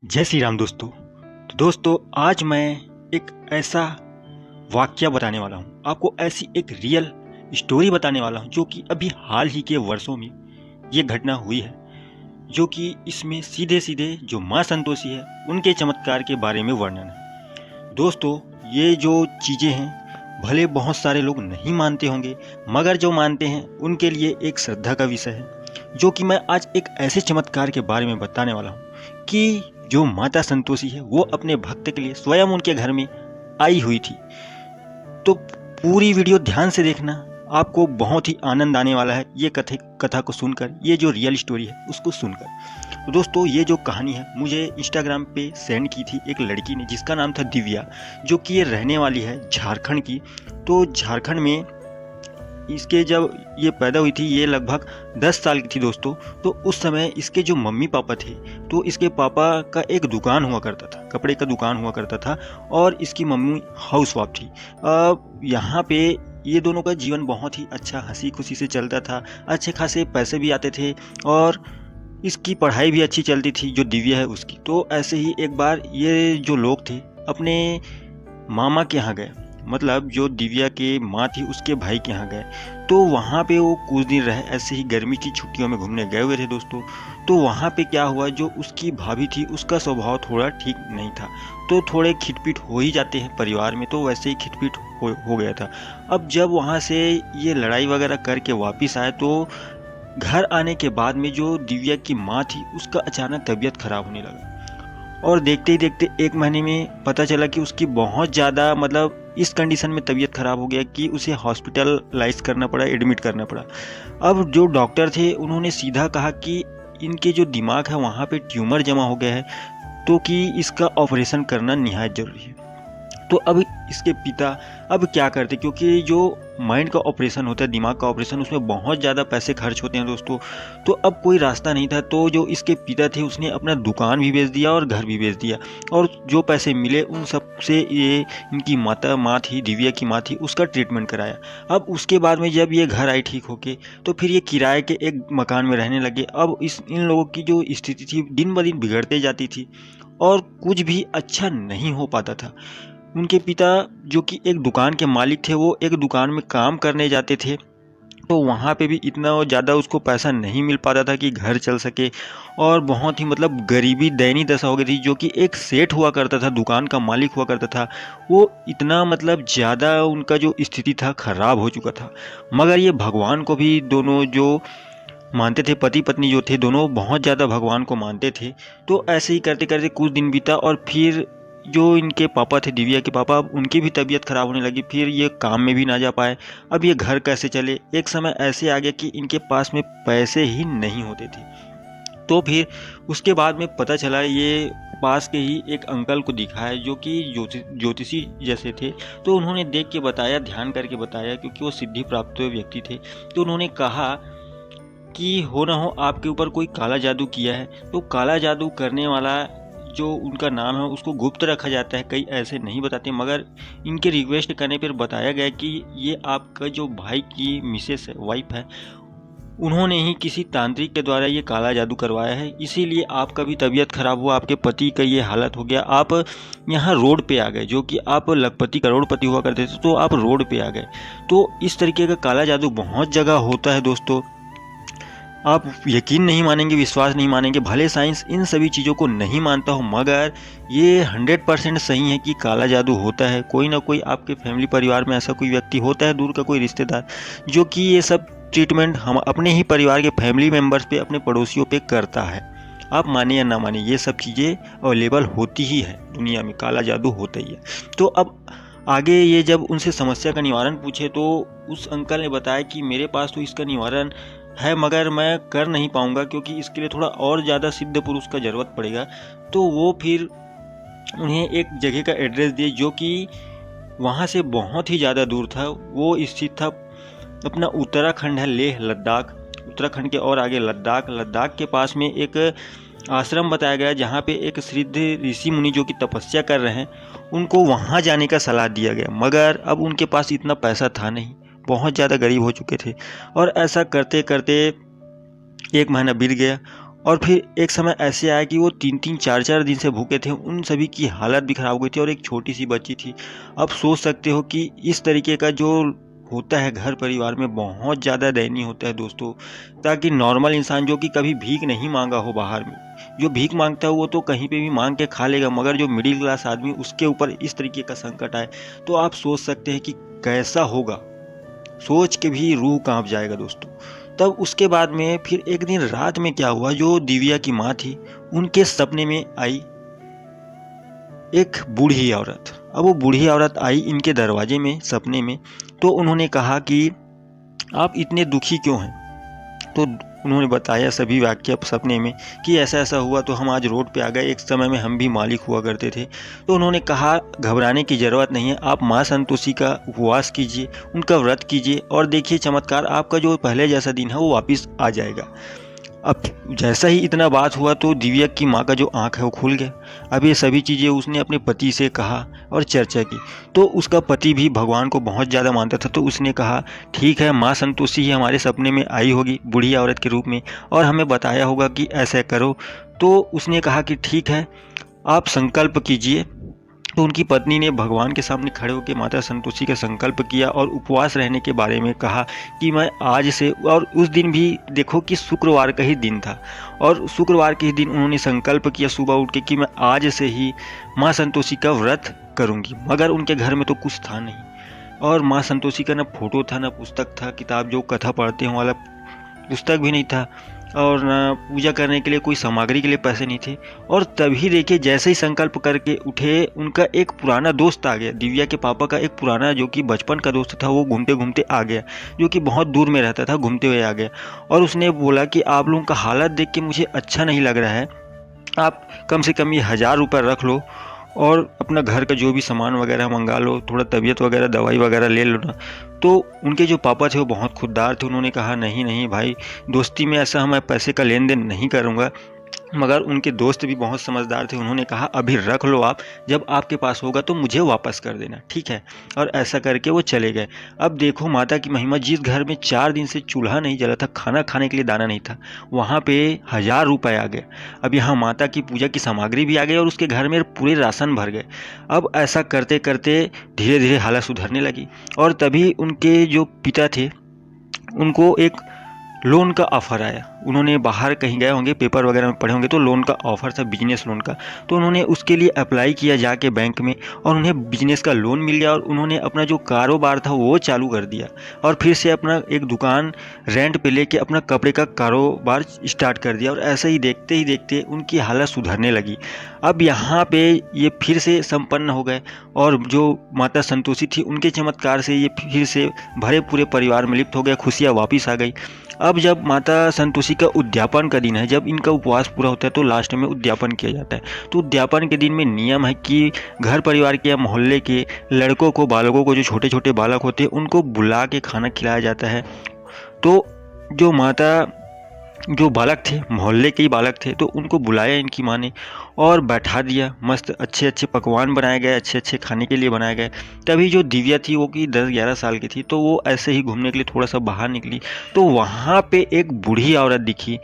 जय श्री राम दोस्तों। तो दोस्तों आज मैं एक ऐसा वाकया बताने वाला हूँ आपको, ऐसी एक रियल स्टोरी बताने वाला हूँ जो कि अभी हाल ही के वर्षों में ये घटना हुई है, जो कि इसमें सीधे सीधे जो माँ संतोषी है उनके चमत्कार के बारे में वर्णन है। दोस्तों ये जो चीज़ें हैं भले बहुत सारे लोग नहीं मानते होंगे, मगर जो मानते हैं उनके लिए एक श्रद्धा का विषय है, जो कि मैं आज एक ऐसे चमत्कार के बारे में बताने वाला हूँ कि जो माता संतोषी है वो अपने भक्त के लिए स्वयं उनके घर में आई हुई थी। तो पूरी वीडियो ध्यान से देखना, आपको बहुत ही आनंद आने वाला है ये कथा को सुनकर, ये जो रियल स्टोरी है उसको सुनकर। तो दोस्तों ये जो कहानी है मुझे इंस्टाग्राम पे सेंड की थी एक लड़की ने, जिसका नाम था दिव्या, जो कि ये रहने वाली है झारखंड की। तो झारखंड में इसके जब ये पैदा हुई थी ये लगभग 10 साल की थी दोस्तों। तो उस समय इसके जो मम्मी पापा थे, तो इसके पापा का एक दुकान हुआ करता था, कपड़े का दुकान हुआ करता था, और इसकी मम्मी हाउस वाइफ थी। यहाँ पे ये दोनों का जीवन बहुत ही अच्छा हंसी खुशी से चलता था, अच्छे खासे पैसे भी आते थे और इसकी पढ़ाई भी अच्छी चलती थी जो दिव्या है उसकी। तो ऐसे ही एक बार ये जो लोग थे अपने मामा के यहाँ गए, मतलब जो दिव्या के माँ थी उसके भाई के यहाँ गए। तो वहाँ पे वो कुछ दिन रहे, ऐसे ही गर्मी की छुट्टियों में घूमने गए हुए थे दोस्तों। तो वहाँ पे क्या हुआ, जो उसकी भाभी थी उसका स्वभाव थोड़ा ठीक नहीं था, तो थोड़े खिटपिट हो ही जाते हैं परिवार में, तो वैसे ही खिटपिट हो गया था। अब जब वहाँ से ये लड़ाई वगैरह करके वापस आए तो घर आने के बाद में जो दिव्या की माँ थी उसका अचानक तबीयत खराब होने लगा, और देखते ही देखते 1 महीने में पता चला कि उसकी बहुत ज़्यादा, मतलब इस कंडीशन में तबीयत ख़राब हो गया कि उसे हॉस्पिटलाइज करना पड़ा, एडमिट करना पड़ा। अब जो डॉक्टर थे उन्होंने सीधा कहा कि इनके जो दिमाग है वहाँ पे ट्यूमर जमा हो गया है, तो कि इसका ऑपरेशन करना निहायत ज़रूरी है। तो अब इसके पिता अब क्या करते, क्योंकि जो माइंड का ऑपरेशन होता है, दिमाग का ऑपरेशन, उसमें बहुत ज़्यादा पैसे खर्च होते हैं दोस्तों। तो अब कोई रास्ता नहीं था, तो जो इसके पिता थे उसने अपना दुकान भी बेच दिया और घर भी बेच दिया, और जो पैसे मिले उन सब से ये इनकी माँ थी, दिव्या की माँ थी, उसका ट्रीटमेंट कराया। अब उसके बाद में जब ये घर आई ठीक होके, तो फिर ये किराए के एक मकान में रहने लगे। अब इन लोगों की जो स्थिति थी दिन ब दिन बिगड़ते जाती थी और कुछ भी अच्छा नहीं हो पाता था। उनके पिता जो कि एक दुकान के मालिक थे, वो एक दुकान में काम करने जाते थे, तो वहाँ पे भी इतना ज़्यादा उसको पैसा नहीं मिल पाता था कि घर चल सके, और बहुत ही मतलब गरीबी दयनीय दशा हो गई थी। जो कि एक सेठ हुआ करता था, दुकान का मालिक हुआ करता था, वो इतना मतलब ज़्यादा उनका जो स्थिति था खराब हो चुका था। मगर ये भगवान को भी दोनों जो मानते थे, पति पत्नी जो थे दोनों बहुत ज़्यादा भगवान को मानते थे। तो ऐसे ही करते करते कुछ दिन बीता, और फिर जो इनके पापा थे, दिव्या के पापा, अब उनकी भी तबीयत ख़राब होने लगी, फिर ये काम में भी ना जा पाए। अब ये घर कैसे चले। एक समय ऐसे आ गया कि इनके पास में पैसे ही नहीं होते थे। तो फिर उसके बाद में पता चला, ये पास के ही एक अंकल को दिखाया जो कि ज्योतिषी जैसे थे। तो उन्होंने देख के बताया, ध्यान करके बताया, क्योंकि वो सिद्धि प्राप्त हुए व्यक्ति थे। तो उन्होंने कहा कि हो ना हो आपके ऊपर कोई काला जादू किया है। तो काला जादू करने वाला जो उनका नाम है उसको गुप्त रखा जाता है, कई ऐसे नहीं बताते, मगर इनके रिक्वेस्ट करने पर बताया गया कि ये आपका जो भाई की मिसेस है, वाइफ है, उन्होंने ही किसी तांत्रिक के द्वारा ये काला जादू करवाया है, इसीलिए आपका भी तबीयत खराब हुआ, आपके पति का ये हालत हो गया, आप यहाँ रोड पे आ गए। जो कि आप लखपति करोड़पति हुआ करते थे, तो आप रोड पे आ गए। तो इस तरीके का काला जादू बहुत जगह होता है दोस्तों, आप यकीन नहीं मानेंगे, विश्वास नहीं मानेंगे, भले साइंस इन सभी चीज़ों को नहीं मानता हो, मगर ये 100% सही है कि काला जादू होता है। कोई ना कोई आपके फैमिली परिवार में ऐसा कोई व्यक्ति होता है, दूर का कोई रिश्तेदार, जो कि ये सब ट्रीटमेंट हम अपने ही परिवार के फैमिली मेम्बर्स पे, अपने पड़ोसियों पे करता है। आप माने या ना माने, ये सब चीज़ें अवेलेबल होती ही है दुनिया में, काला जादू होता ही है। तो अब आगे ये जब उनसे समस्या का निवारण पूछे, तो उस अंकल ने बताया कि मेरे पास तो इसका निवारण है, मगर मैं कर नहीं पाऊंगा, क्योंकि इसके लिए थोड़ा और ज़्यादा सिद्ध पुरुष का ज़रूरत पड़ेगा। तो वो फिर उन्हें एक जगह का एड्रेस दिए, जो कि वहाँ से बहुत ही ज़्यादा दूर था। वो स्थित था अपना उत्तराखंड है, लेह लद्दाख, उत्तराखंड के और आगे लद्दाख के पास में एक आश्रम बताया गया, जहाँ पे एक सिद्ध ऋषि मुनि जो कि तपस्या कर रहे हैं, उनको वहाँ जाने का सलाह दिया गया। मगर अब उनके पास इतना पैसा था नहीं, बहुत ज़्यादा गरीब हो चुके थे, और ऐसा करते करते 1 महीना बीत गया, और फिर एक समय ऐसे आया कि वो 3-3 4-4 दिन से भूखे थे। उन सभी की हालत भी ख़राब हो गई थी और एक छोटी सी बच्ची थी। अब सोच सकते हो कि इस तरीके का जो होता है घर परिवार में बहुत ज़्यादा दयनीय होता है दोस्तों। ताकि नॉर्मल इंसान जो कि कभी भीख नहीं मांगा हो बाहर में, जो भीख मांगता है वो तो कहीं पे भी मांग के खा लेगा, मगर जो मिडिल क्लास आदमी उसके ऊपर इस तरीके का संकट आए तो आप सोच सकते हैं कि कैसा होगा। सोच के भी रूह कांप जाएगा दोस्तों। तब उसके बाद में फिर एक दिन रात में क्या हुआ, जो दिव्या की माँ थी उनके सपने में आई एक बूढ़ी औरत। अब वो बूढ़ी औरत आई इनके दरवाजे में सपने में, तो उन्होंने कहा कि आप इतने दुखी क्यों हैं। तो उन्होंने बताया सभी वाक्य सपने में कि ऐसा ऐसा हुआ तो हम आज रोड पे आ गए, एक समय में हम भी मालिक हुआ करते थे। तो उन्होंने कहा घबराने की ज़रूरत नहीं है, आप माँ संतोषी का उपवास कीजिए, उनका व्रत कीजिए और देखिए चमत्कार, आपका जो पहले जैसा दिन है वो वापस आ जाएगा। अब जैसा ही इतना बात हुआ तो दिव्या की माँ का जो आँख है वो खुल गया। अब ये सभी चीज़ें उसने अपने पति से कहा और चर्चा की। तो उसका पति भी भगवान को बहुत ज़्यादा मानता था, तो उसने कहा ठीक है, माँ संतोषी ही हमारे सपने में आई होगी बूढ़ी औरत के रूप में और हमें बताया होगा कि ऐसा करो। तो उसने कहा कि ठीक है, आप संकल्प कीजिए। तो उनकी पत्नी ने भगवान के सामने खड़े होकर माता संतोषी का संकल्प किया और उपवास रहने के बारे में कहा कि मैं आज से, और उस दिन भी देखो कि शुक्रवार का ही दिन था और शुक्रवार के ही दिन उन्होंने संकल्प किया सुबह उठ के कि मैं आज से ही माँ संतोषी का व्रत करूँगी। मगर उनके घर में तो कुछ था नहीं और माँ संतोषी का ना फोटो था, ना पुस्तक था, किताब जो कथा पढ़ते हैं वाला पुस्तक भी नहीं था और न पूजा करने के लिए कोई सामग्री के लिए पैसे नहीं थे। और तभी देखिए जैसे ही संकल्प करके उठे, उनका एक पुराना दोस्त आ गया, दिव्या के पापा का एक पुराना जो कि बचपन का दोस्त था, वो घूमते घूमते आ गया, जो कि बहुत दूर में रहता था, घूमते हुए आ गया और उसने बोला कि आप लोगों का हालत देख के मुझे अच्छा नहीं लग रहा है, आप कम से कम ये 1000 रुपये रख लो और अपना घर का जो भी सामान वगैरह मंगा लो, थोड़ा तबीयत वगैरह दवाई वगैरह ले लो ना। तो उनके जो पापा थे वो बहुत खुददार थे, उन्होंने कहा नहीं नहीं भाई, दोस्ती में ऐसा मैं पैसे का लेन देन नहीं करूँगा। मगर उनके दोस्त भी बहुत समझदार थे, उन्होंने कहा अभी रख लो आप, जब आपके पास होगा तो मुझे वापस कर देना, ठीक है। और ऐसा करके वो चले गए। अब देखो माता की महिमा, जिस घर में 4 दिन से चूल्हा नहीं जला था, खाना खाने के लिए दाना नहीं था, वहाँ पे 1000 रुपये आ गए। अब यहाँ माता की पूजा की सामग्री भी आ गई और उसके घर में पूरे राशन भर गए। अब ऐसा करते करते धीरे धीरे हालत सुधरने लगी और तभी उनके जो पिता थे उनको एक लोन का ऑफ़र आया। उन्होंने बाहर कहीं गए होंगे, पेपर वगैरह में पढ़े होंगे, तो लोन का ऑफ़र था, बिजनेस लोन का। तो उन्होंने उसके लिए अप्लाई किया जाके बैंक में और उन्हें बिजनेस का लोन मिल गया और उन्होंने अपना जो कारोबार था वो चालू कर दिया और फिर से अपना एक दुकान रेंट पे लेके अपना कपड़े का कारोबार स्टार्ट कर दिया। और ऐसे ही देखते उनकी हालत सुधरने लगी। अब यहाँ पे ये फिर से संपन्न हो गए और जो माता संतोषी थी उनके चमत्कार से ये फिर से भरे पूरे परिवार में लिप्त हो गए, खुशियाँ वापस आ गई। अब जब माता संतोषी का उद्यापन का दिन है, जब इनका उपवास पूरा होता है तो लास्ट में उद्यापन किया जाता है। तो उद्यापन के दिन में नियम है कि घर परिवार के या मोहल्ले के लड़कों को, बालकों को, जो छोटे छोटे बालक होते हैं उनको बुला के खाना खिलाया जाता है। तो जो जो बालक थे, मोहल्ले के ही बालक थे, तो उनको बुलाया इनकी माँ ने और बैठा दिया। मस्त अच्छे अच्छे पकवान बनाए गए, अच्छे अच्छे खाने के लिए बनाए गए। तभी जो दिव्या थी वो कि 10-11 साल की थी, तो वो ऐसे ही घूमने के लिए थोड़ा सा बाहर निकली तो वहाँ पे एक बूढ़ी औरत दिखी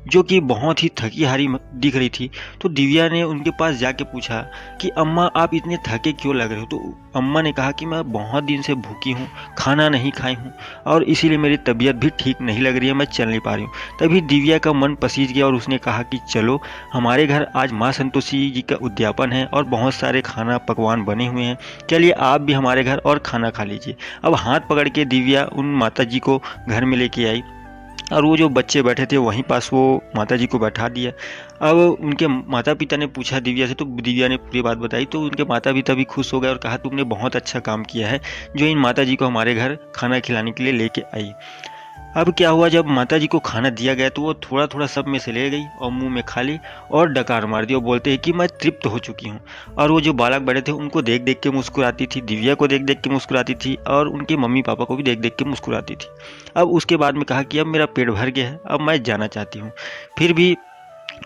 जो कि बहुत ही थकी हारी दिख रही थी। तो दिव्या ने उनके पास जाके पूछा कि अम्मा आप इतने थके क्यों लग रहे हो। तो अम्मा ने कहा कि मैं बहुत दिन से भूखी हूँ, खाना नहीं खाई हूँ और इसीलिए मेरी तबीयत भी ठीक नहीं लग रही है, मैं चल नहीं पा रही हूँ। तभी दिव्या का मन पसीज गया और उसने कहा कि चलो हमारे घर आज माँ संतोषी जी का उद्यापन है और बहुत सारे खाना पकवान बने हुए हैं, चलिए आप भी हमारे घर और खाना खा लीजिए। अब हाथ पकड़ के दिव्या उन माता जी को घर में लेके आई और वो जो बच्चे बैठे थे वहीं पास वो माता जी को बैठा दिया। अब उनके माता पिता ने पूछा दिव्या से, तो दिव्या ने पूरी बात बताई। तो उनके माता पिता भी खुश हो गए और कहा तुमने बहुत अच्छा काम किया है जो इन माता जी को हमारे घर खाना खिलाने के लिए लेके आई। अब क्या हुआ, जब माता जी को खाना दिया गया तो वो थोड़ा थोड़ा सब में से ले गई और मुंह में खा ली और डकार मार दिया और बोलते हैं कि मैं तृप्त हो चुकी हूँ। और वो जो बालक बड़े थे उनको देख देख के मुस्कुराती थी, दिव्या को देख देख के मुस्कुराती थी और उनके मम्मी पापा को भी देख देख के मुस्कुराती थी। अब उसके बाद में कहा कि अब मेरा पेट भर गया है, अब मैं जाना चाहती हूँ। फिर भी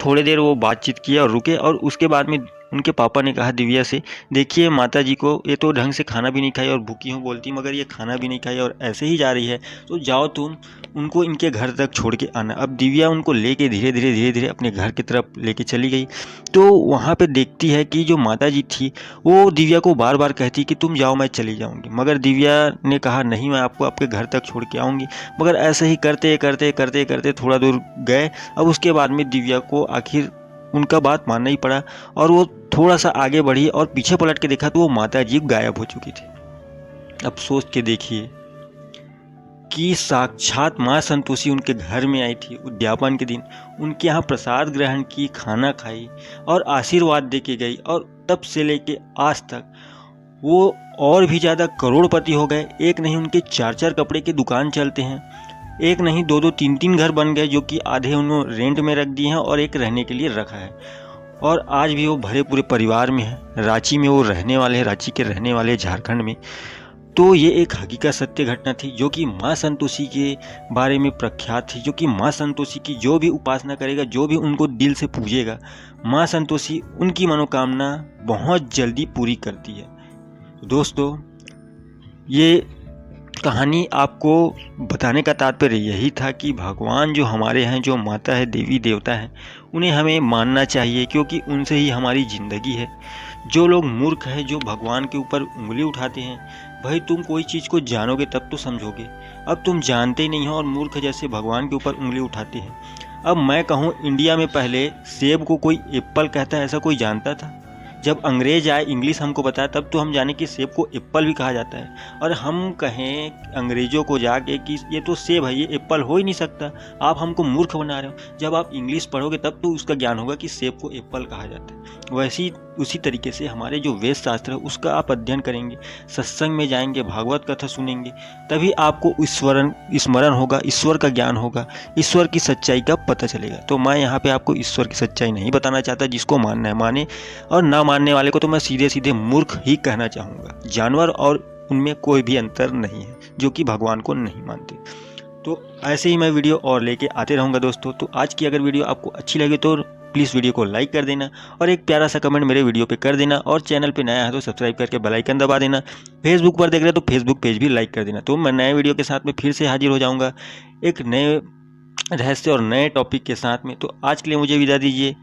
थोड़ी देर वो बातचीत किया और रुके और उसके बाद में उनके पापा ने कहा दिव्या से, देखिए माता जी को ये तो ढंग से खाना भी नहीं खाई और भूखी हूँ बोलती, मगर ये खाना भी नहीं खाई और ऐसे ही जा रही है, तो जाओ तुम उनको इनके घर तक छोड़ के आना। अब दिव्या उनको लेके धीरे धीरे अपने घर की तरफ लेके चली गई। तो वहाँ पे देखती है कि जो माता जी थी वो दिव्या को बार बार कहती कि तुम जाओ मैं चली जाऊँगी, मगर दिव्या ने कहा नहीं मैं आपको आपके घर तक छोड़ के आऊँगी। मगर ऐसे ही करते करते करते करते थोड़ा दूर गए। अब उसके बाद में दिव्या को आखिर उनका बात मानना ही पड़ा और वो थोड़ा सा आगे बढ़ी और पीछे पलट के देखा तो वो माता जी गायब हो चुकी थी। अब सोच के देखिए कि साक्षात माँ संतोषी उनके घर में आई थी उद्यापन के दिन, उनके यहाँ प्रसाद ग्रहण की, खाना खाई और आशीर्वाद दे के गई, और तब से लेके आज तक वो और भी ज़्यादा करोड़पति हो गए। एक नहीं उनके 4-4 कपड़े की दुकान चलते हैं, एक नहीं 2-2 3-3 घर बन गए, जो कि आधे उन्होंने रेंट में रख दिए हैं और एक रहने के लिए रखा है। और आज भी वो भरे पूरे परिवार में है। रांची में वो रहने वाले हैं, रांची के रहने वाले झारखंड में। तो ये एक हकीकत सत्य घटना थी जो कि माँ संतोषी के बारे में प्रख्यात थी, जो कि माँ संतोषी की जो भी उपासना करेगा, जो भी उनको दिल से पूजेगा, माँ संतोषी उनकी मनोकामना बहुत जल्दी पूरी करती है। दोस्तों, ये कहानी आपको बताने का तात्पर्य यही था कि भगवान जो हमारे हैं, जो माता है, देवी देवता हैं, उन्हें हमें मानना चाहिए, क्योंकि उनसे ही हमारी ज़िंदगी है। जो लोग मूर्ख हैं, जो भगवान के ऊपर उंगली उठाते हैं, भाई तुम कोई चीज़ को जानोगे तब तो समझोगे। अब तुम जानते ही नहीं हो और मूर्ख जैसे भगवान के ऊपर उंगली उठाते हैं। अब मैं कहूँ, इंडिया में पहले सेब को कोई एप्पल कहता है, ऐसा कोई जानता था? जब अंग्रेज आए, इंग्लिश हमको बताया, तब तो हम जाने कि सेब को एप्पल भी कहा जाता है। और हम कहें अंग्रेज़ों को जाके कि ये तो सेब है, ये एप्पल हो ही नहीं सकता, आप हमको मूर्ख बना रहे हो। जब आप इंग्लिश पढ़ोगे तब तो उसका ज्ञान होगा कि सेब को एप्पल कहा जाता है। वैसी उसी तरीके से हमारे जो वेद शास्त्र है उसका आप अध्ययन करेंगे, सत्संग में जाएंगे, भागवत कथा सुनेंगे, तभी आपको स्मरण होगा, ईश्वर का ज्ञान होगा, ईश्वर की सच्चाई का पता चलेगा। तो मैं यहाँ पे आपको ईश्वर की सच्चाई नहीं बताना चाहता, जिसको मानना है माने, और ना मानने वाले को तो मैं सीधे सीधे मूर्ख ही कहना चाहूँगा। जानवर और उनमें कोई भी अंतर नहीं है जो कि भगवान को नहीं मानते। तो ऐसे ही मैं वीडियो और लेके आते रहूँगा दोस्तों। तो आज की अगर वीडियो आपको अच्छी लगे तो प्लीज़ वीडियो को लाइक कर देना और एक प्यारा सा कमेंट मेरे वीडियो पे कर देना, और चैनल पे नया है तो सब्सक्राइब करके बेल आइकन दबा देना। फेसबुक पर देख रहे हो तो फेसबुक पेज भी लाइक कर देना। तो मैं नए वीडियो के साथ में फिर से हाजिर हो जाऊँगा एक नए रहस्य और नए टॉपिक के साथ में। तो आज के लिए मुझे विदा दीजिए।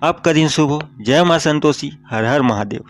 आपका दिन शुभ हो। जय माँ संतोषी। हर हर महादेव।